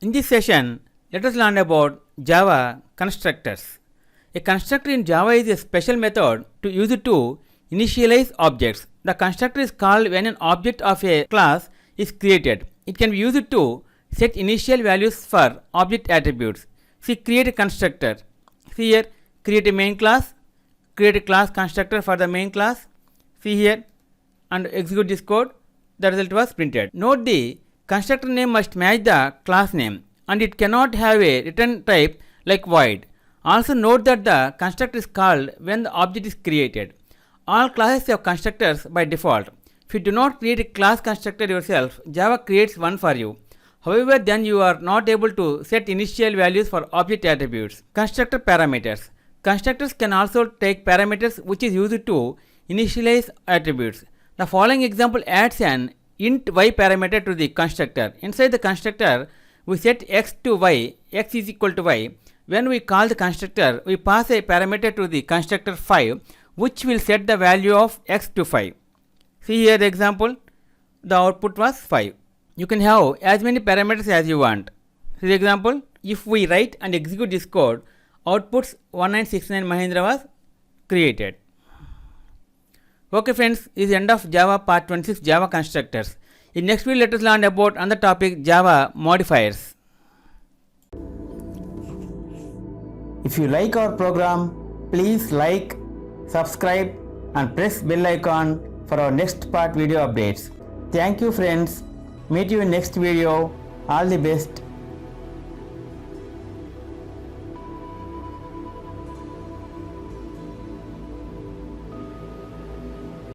In this session, let us learn about Java constructors. A constructor in Java is a special method to use it to initialize objects. The constructor is called when an object of a class is created. It can be used to set initial values for object attributes. See, create a constructor. See here, create a main class, create a class constructor for the main class. See here, and execute this code. The result was printed. Note the constructor name must match the class name and it cannot have a return type like void. Also note that the constructor is called when the object is created. All classes have constructors by default. If you do not create a class constructor yourself, Java creates one for you. However, then you are not able to set initial values for object attributes. Constructor parameters. Constructors can also take parameters which is used to initialize attributes. The following example adds an int y parameter to the constructor. Inside the constructor, we set x to y, x is equal to y. When we call the constructor, we pass a parameter to the constructor 5, which will set the value of x to 5. See here the example, the output was 5. You can have as many parameters as you want. See the example, if we write and execute this code, outputs 1969 Mahindra was created. Okay friends, this is the end of Java part 26 Java constructors. In next video, let us learn about another topic, Java modifiers. If you like our program, please like, subscribe and press bell icon for our next part video updates. Thank you friends. Meet you in next video. All the best.